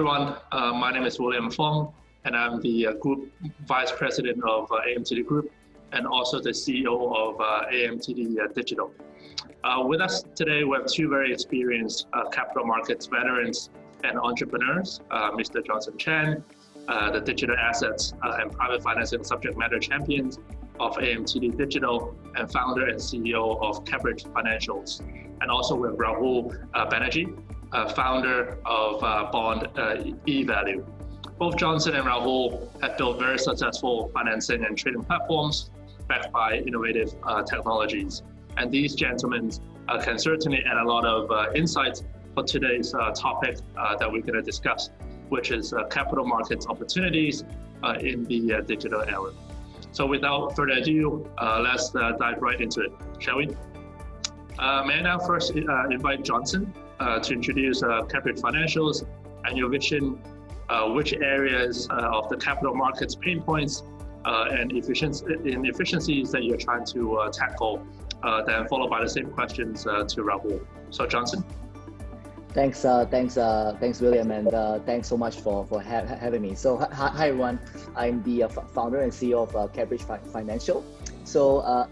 everyone. My name is William Fong, and I'm the Group Vice President of AMTD Group and also the CEO of AMTD Digital. With us today, we have two very experienced capital markets veterans and entrepreneurs, Mr. Johnson Chan, the digital assets and private financing subject matter champions of AMTD Digital and founder and CEO of Cambridge Financials. And also with Rahul Banerjee, founder of BondiValue. Both Johnson and Rahul have built very successful financing and trading platforms backed by innovative technologies. And these gentlemen can certainly add a lot of insights for today's topic that we're going to discuss, which is capital markets opportunities in the digital era. So without further ado, let's dive right into it, shall we? May I now first invite Johnson to introduce Cambridge Financials and your vision, which areas of the capital markets pain points and inefficiencies that you're trying to tackle, then followed by the same questions to Rahul. So Johnson. Thanks, William, and thanks so much for having me. So hi everyone, I'm the founder and CEO of Cambridge Financial. So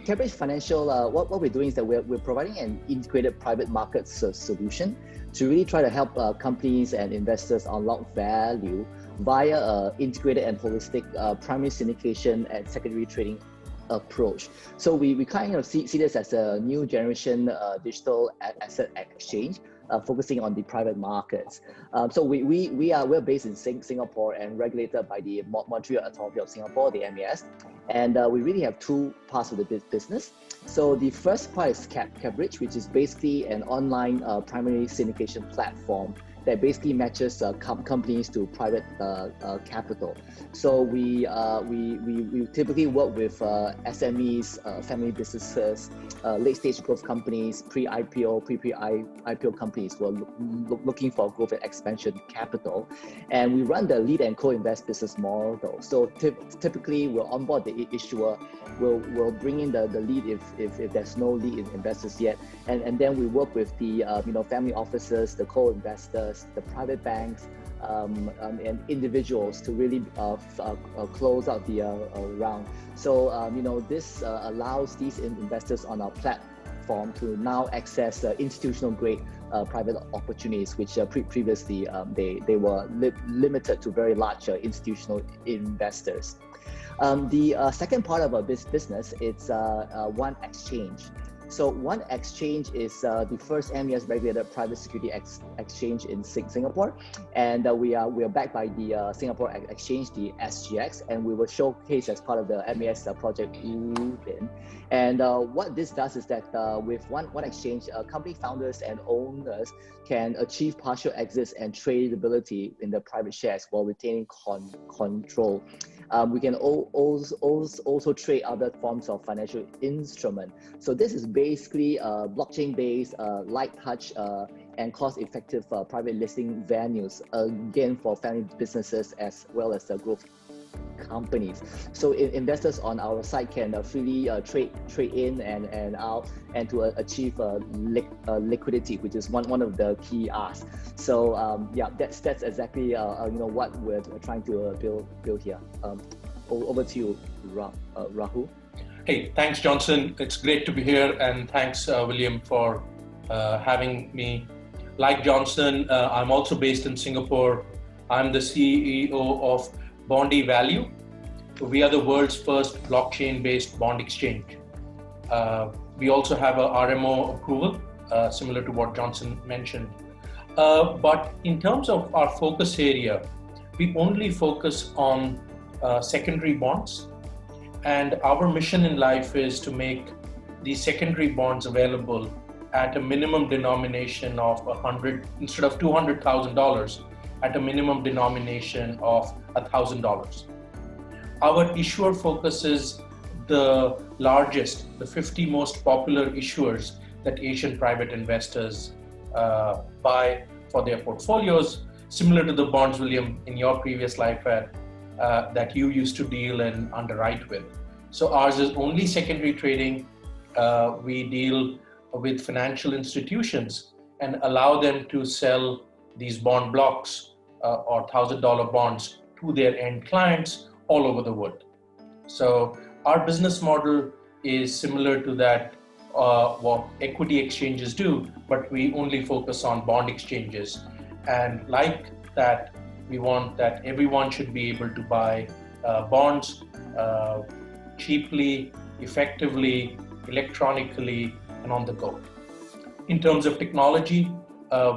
Cambridge Financial, what we're doing is that we're providing an integrated private markets solution to really try to help companies and investors unlock value via integrated and holistic primary syndication and secondary trading approach. So we kind of see this as a new generation digital asset exchange, focusing on the private markets. So we're based in Singapore and regulated by the Monetary Authority of Singapore, the MAS. And we really have two parts of the business. So the first part is Cambridge, which is basically an online primary syndication platform that basically matches companies to private capital. So we typically work with SMEs, family businesses, late-stage growth companies, pre-IPO, pre-IPO companies who are looking for growth and expansion capital. And we run the lead and co-invest business model. So typically we'll onboard the issuer, we'll bring in the lead if there's no lead investors yet, and then we work with the family offices, the co-investors, the private banks, and individuals to really close out the round. So this allows these investors on our platform to now access institutional grade private opportunities, which previously they were limited to very large institutional investors. The second part of our business is One Exchange. So One Exchange is the first MAS regulated private security exchange in Singapore, and we are backed by the Singapore Exchange, the SGX, and we will showcase as part of the MAS project Rubin. And what this does is that with One Exchange, company founders and owners can achieve partial exits and tradability in the private shares while retaining control. We can also trade other forms of financial instrument. So this is basically blockchain-based, light touch, and cost-effective private listing venues, again for family businesses as well as growth companies. So investors on our site can freely trade in and out, and to achieve liquidity, which is one of the key asks. So yeah, that's exactly what we're trying to build here. Over to you, Rahul. Hey, thanks, Johnson. It's great to be here, and thanks, William, for having me. Like Johnson, I'm also based in Singapore. I'm the CEO of BondiValue. We are the world's first blockchain-based bond exchange. We also have a RMO approval, similar to what Johnson mentioned. But in terms of our focus area, we only focus on secondary bonds. And our mission in life is to make these secondary bonds available at a minimum denomination of 100, instead of $200,000, at a minimum denomination of $1,000. Our issuer focuses the largest, the 50 most popular issuers that Asian private investors buy for their portfolios, similar to the bonds, William, in your previous life that you used to deal and underwrite with. So ours is only secondary trading. We deal with financial institutions and allow them to sell these bond blocks or $1,000 bonds to their end clients all over the world. So our business model is similar to that what equity exchanges do, but we only focus on bond exchanges. And like that, we want that everyone should be able to buy bonds cheaply, effectively, electronically, and on the go. In terms of technology,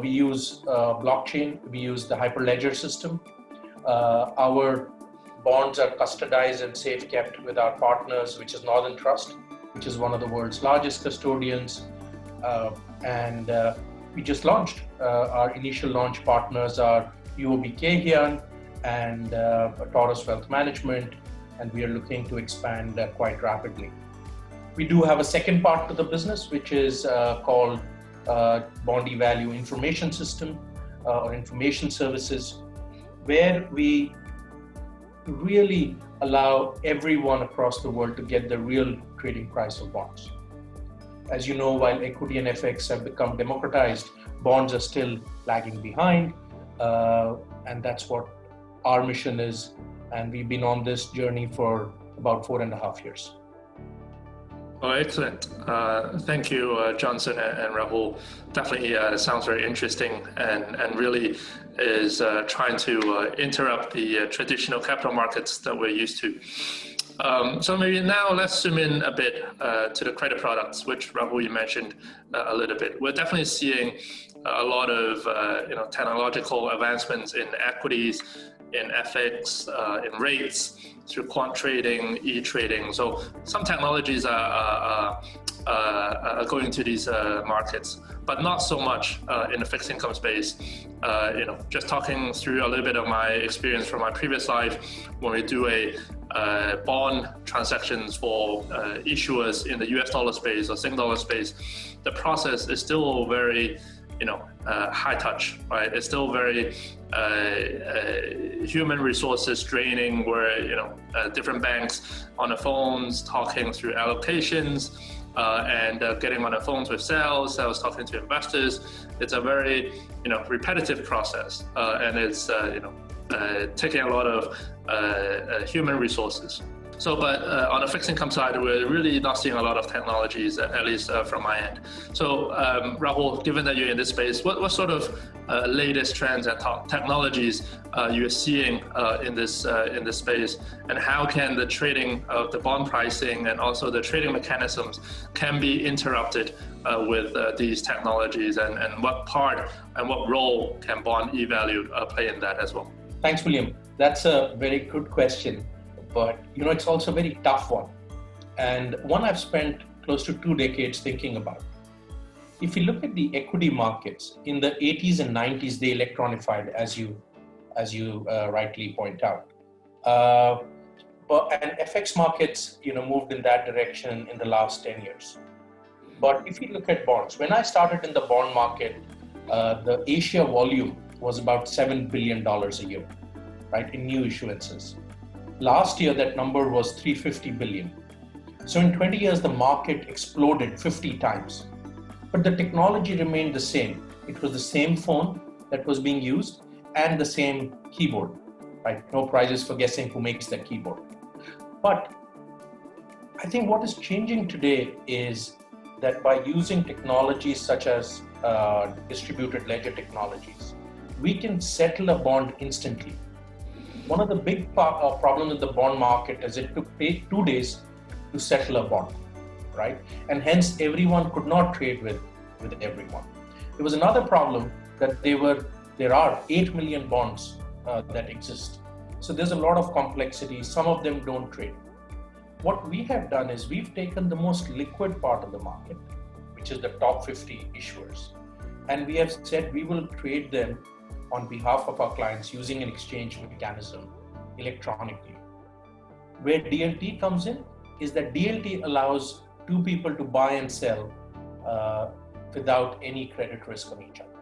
we use blockchain, we use the Hyperledger system. Our bonds are custodized and safe kept with our partners, which is Northern Trust, which is one of the world's largest custodians. And we just launched. Our initial launch partners are UOB Kay Hian and Taurus Wealth Management, and we are looking to expand quite rapidly. We do have a second part to the business, which is called BondiValue Information System or Information Services, where we really allow everyone across the world to get the real trading price of bonds. As you know, while equity and FX have become democratized, bonds are still lagging behind, and that's what our mission is. And we've been on this journey for about 4.5 years. Oh, excellent. Thank you, Johnson and Rahul. Definitely sounds very interesting and really is trying to interrupt the traditional capital markets that we're used to. So maybe now let's zoom in a bit to the credit products, which Rahul, you mentioned a little bit. We're definitely seeing a lot of technological advancements in equities, in FX, in rates, through quant trading, e-trading. So some technologies are going to these markets, but not so much in the fixed income space. Just talking through a little bit of my experience from my previous life, when we do a bond transactions for issuers in the US dollar space or Sing dollar space, the process is still very high touch, right? It's still very human resources draining, where different banks on the phones talking through allocations and getting on the phones with sales talking to investors. It's a very repetitive process, and it's taking a lot of human resources. So, but on the fixed income side, we're really not seeing a lot of technologies, at least from my end. So, Rahul, given that you're in this space, what sort of latest trends and technologies you're seeing in this space, and how can the trading of the bond pricing and also the trading mechanisms can be interrupted with these technologies, and what part and what role can BondiValue play in that as well? Thanks, William. That's a very good question. But it's also a very tough one, and one I've spent close to 2 decades thinking about. If you look at the equity markets in the 80s and 90s, they electronified, as you rightly point out. And FX markets, moved in that direction in the last 10 years. But if you look at bonds, when I started in the bond market, the Asia volume was about $7 billion a year, right, in new issuances. Last year, that number was 350 billion. So in 20 years, the market exploded 50 times. But the technology remained the same. It was the same phone that was being used and the same keyboard, right? No prizes for guessing who makes that keyboard. But I think what is changing today is that by using technologies such as distributed ledger technologies, we can settle a bond instantly. One of the big problems in the bond market is it took 2 days to settle a bond, right? And hence everyone could not trade with everyone. There was another problem that there are 8 million bonds that exist. So there's a lot of complexity. Some of them don't trade. What we have done is we've taken the most liquid part of the market, which is the top 50 issuers, and we have said we will trade them on behalf of our clients using an exchange mechanism electronically. Where DLT comes in is that DLT allows 2 people to buy and sell without any credit risk on each other.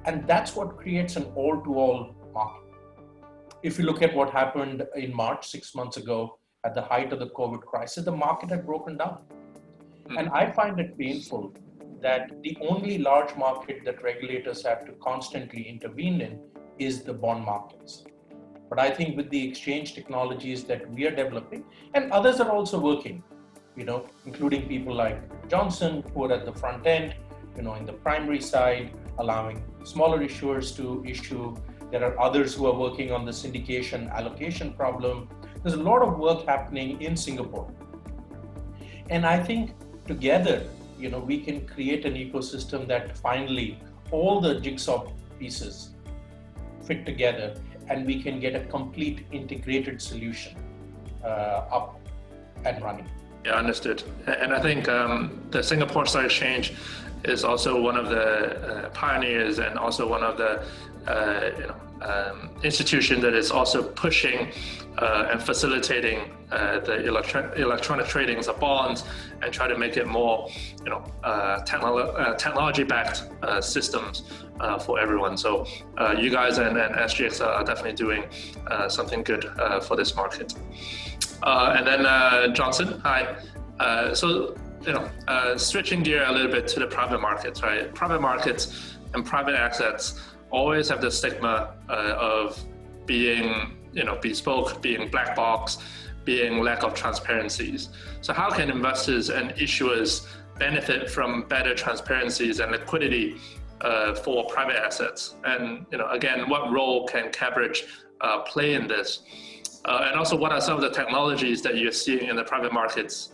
And that's what creates an all-to-all market. If you look at what happened in March, 6 months ago, at the height of the COVID crisis, the market had broken down. And I find it painful that the only large market that regulators have to constantly intervene in is the bond markets. But I think with the exchange technologies that we are developing, and others are also working, including people like Johnson, who are at the front end, in the primary side, allowing smaller issuers to issue. There are others who are working on the syndication allocation problem. There's a lot of work happening in Singapore. And I think together, we can create an ecosystem that finally all the jigsaw pieces fit together and we can get a complete integrated solution up and running. Yeah, understood. And I think the Singapore Stock Exchange is also one of the pioneers and also one of the institution that is also pushing and facilitating the electronic tradings of bonds and try to make it more, technology-backed systems for everyone. So you guys and SGX are definitely doing something good for this market. And then Johnson, hi. Switching gear a little bit to the private markets, right? Private markets and private assets always have the stigma of being, bespoke, being black box, being lack of transparencies. So how can investors and issuers benefit from better transparencies and liquidity for private assets? And again, what role can Cabridge play in this? And also, what are some of the technologies that you're seeing in the private markets?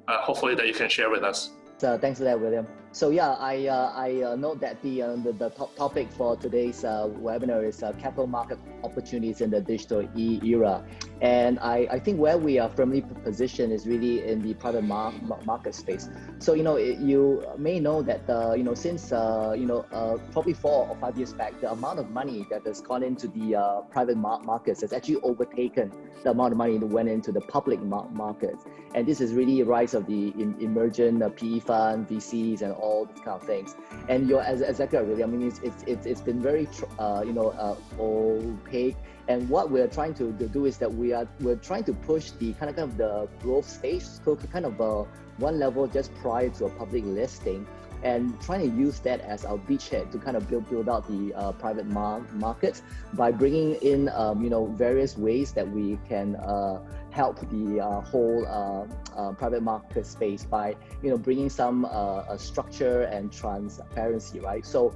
Hopefully that you can share with us. Thanks for that, William. So yeah, I note that the top topic for today's webinar is capital market opportunities in the digital era. And I think where we are firmly positioned is really in the private market space. So, you may know that, since, probably 4 or 5 years back, the amount of money that has gone into the private markets has actually overtaken the amount of money that went into the public markets. And this is really a rise of the emergent PE fund, VCs, and all these kind of things. And you're exactly right, really. I mean, it's been very opaque. And what we're trying to do is that we're trying to push the kind of the growth stage, so kind of one level just prior to a public listing, and trying to use that as our beachhead to kind of build out the private markets by bringing in various ways that we can help the whole private market space by bringing some structure and transparency, right? So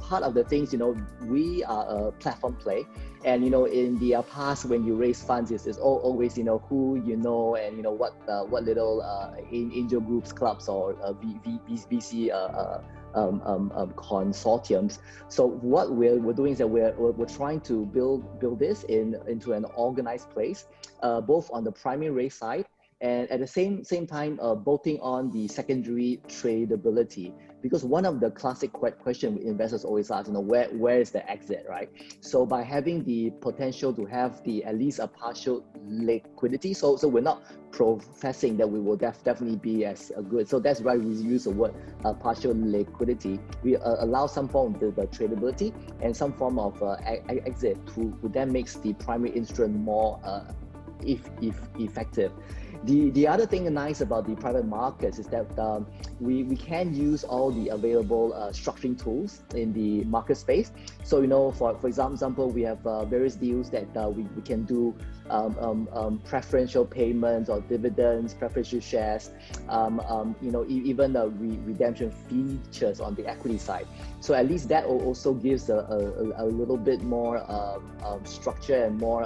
part of the things, we are a platform play, and in the past when you raise funds, it's always who and what little angel groups, clubs, or VC consortiums. So what we're doing is that we're trying to build this into an organized place, both on the primary raise side and at the same time bolting on the secondary tradability, because one of the classic questions investors always ask, where is the exit, right? So by having the potential to have at least a partial liquidity, so we're not professing that we will definitely be as good. So that's why we use the word partial liquidity. We allow some form of the tradability and some form of exit who then makes the primary instrument more effective. The other thing nice about the private markets is that we can use all the available structuring tools in the market space. So for example, we have various deals that we can do preferential payments or dividends, preferential shares, even the redemption features on the equity side. So at least that also gives a little bit more structure and more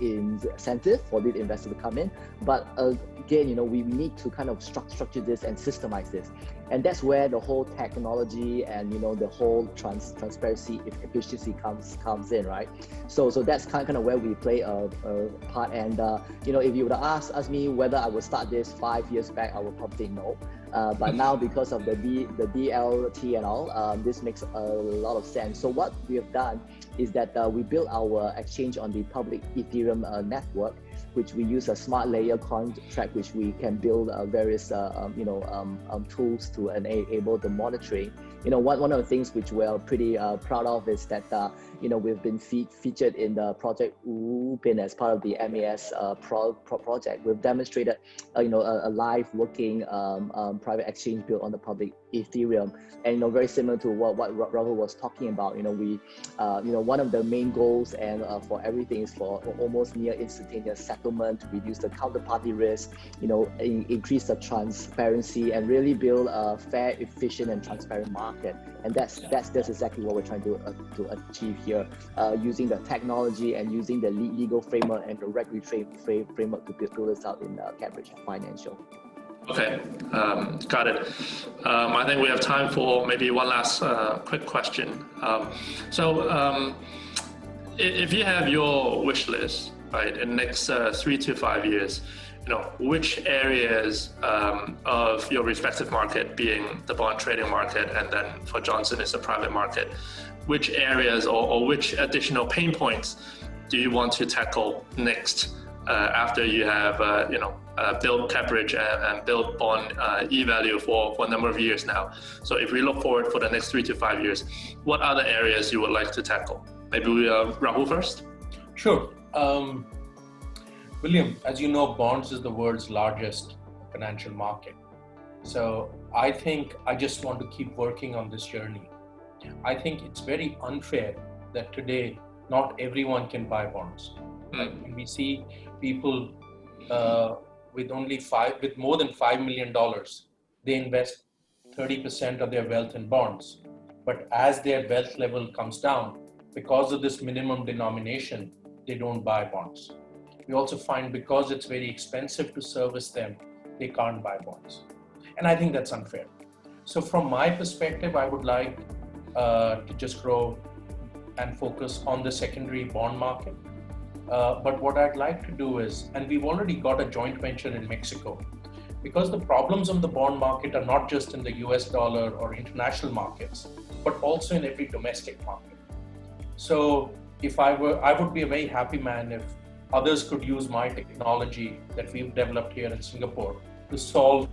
incentive for the investor to come in. But again, we need to kind of structure this and systemize this. And that's where the whole technology and the whole transparency efficiency comes in, right? So that's kind of where we play a part. And if you would ask me whether I would start this 5 years back, I would probably say no. But now, because of the DLT and all, this makes a lot of sense. So what we have done is that we built our exchange on the public Ethereum network, which we use a smart layer contract, which we can build various tools to enable the monitoring. One of the things which we're pretty proud of is that we've been featured in the Project Upin as part of the MAS project. We've demonstrated, a live working private exchange built on the public Ethereum, and very similar to what Rahul was talking about. We, one of the main goals and for everything is for almost near instantaneous settlement to reduce the counterparty risk, increase the transparency, and really build a fair, efficient, and transparent market. And that's exactly what we're trying to achieve here, using the technology and using the legal framework and the regulatory framework to build this out in Cambridge Financial. Okay, got it. I think we have time for maybe one last quick question. If you have your wish list, right, in the next 3 to 5 years, which areas of your respective market, being the bond trading market, and then for Johnson it's a private market, which areas or which additional pain points do you want to tackle next after you have built Cambridge and built BondiValue for a number of years now? So if we look forward for the next 3 to 5 years, what other areas you would like to tackle? Maybe Rahul first? Sure. William, as you know, bonds is the world's largest financial market. So I think I just want to keep working on this journey. I think it's very unfair that today not everyone can buy bonds. When we see people with more than $5 million, they invest 30% of their wealth in bonds. But as their wealth level comes down, because of this minimum denomination, they don't buy bonds. We also find because it's very expensive to service them, they can't buy bonds. And I think that's unfair. So from my perspective, I would like to just grow and focus on the secondary bond market. But what I'd like to do is, and we've already got a joint venture in Mexico, because the problems of the bond market are not just in the US dollar or international markets, but also in every domestic market. So I would be a very happy man if others could use my technology that we've developed here in Singapore to solve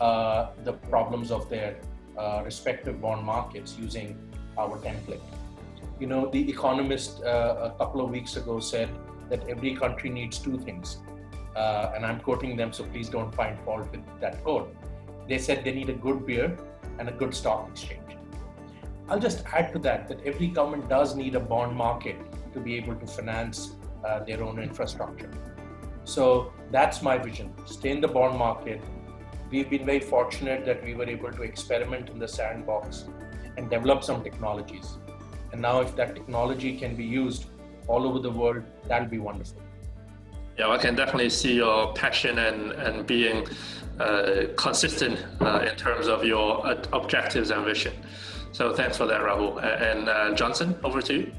the problems of their respective bond markets using our template. The Economist a couple of weeks ago said that every country needs 2 things. And I'm quoting them, so please don't find fault with that quote. They said they need a good beer and a good stock exchange. I'll just add to that every government does need a bond market to be able to finance their own infrastructure. So that's my vision, stay in the bond market. We've been very fortunate that we were able to experiment in the sandbox and develop some technologies. And now if that technology can be used all over the world, that'll be wonderful. Yeah, I can definitely see your passion and being consistent in terms of your objectives and vision. So thanks for that, Rahul. And Johnson, over to you.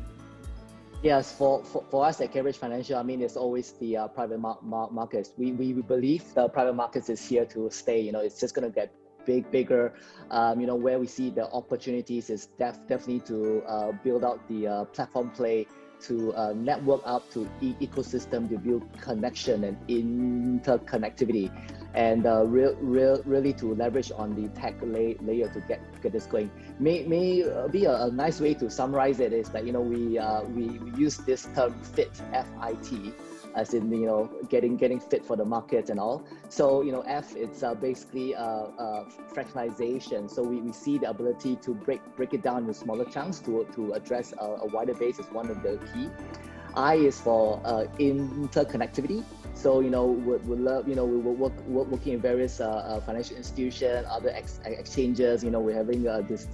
Yes, for us at Cambridge Financial, it's always the private markets. We believe the private markets is here to stay. It's just going to get bigger. Where we see the opportunities is definitely to build out the platform play, to network up to ecosystem, to build connection and interconnectivity, and really to leverage on the tech layer to get this going. May be a nice way to summarize it is that we use this term FIT, F-I-T, as in getting fit for the market and all. So F, it's basically fractionalization. So we see the ability to break it down into smaller chunks to address a wider base is one of the key. I is for interconnectivity. So we love we're working in various financial institutions, other exchanges. We're having this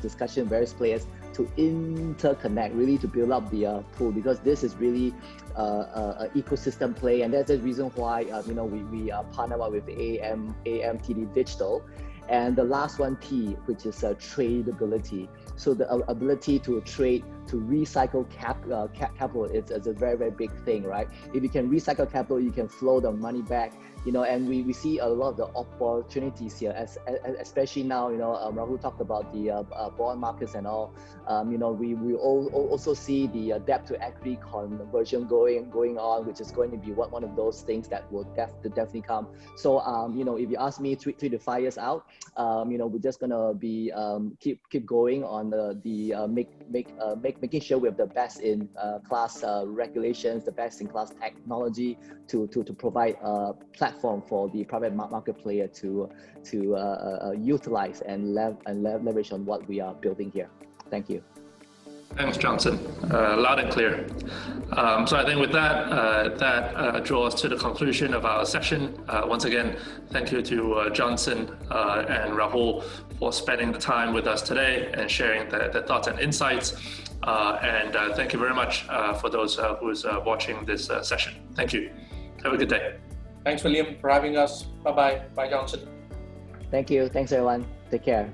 discussion with various players to interconnect, really to build up the pool, because this is really an ecosystem play, and that's the reason why we partner up with AMTD Digital. And the last one, T, which is tradability. So the ability to trade, to recycle capital is a very, very big thing, right? If you can recycle capital, you can flow the money back, and we see a lot of the opportunities here, especially now, Rahul talked about the bond markets and all. We also see the debt to equity conversion going on, which is going to be one of those things that will definitely come. So, if you ask me 3 to 5 years out, we're just gonna be keep going on the making sure we have the best in class regulations, the best in class technology to provide a platform for the private market player to utilize and leverage on what we are building here. Thank you. Thanks, Johnson. Loud and clear. So I think with that, that draws to the conclusion of our session. Once again, thank you to Johnson and Rahul for spending the time with us today and sharing their thoughts and insights. And thank you very much for those who's watching this session. Thank you. Have a good day. Thanks, William, for having us. Bye-bye. Bye, Johnson. Thank you. Thanks, everyone. Take care.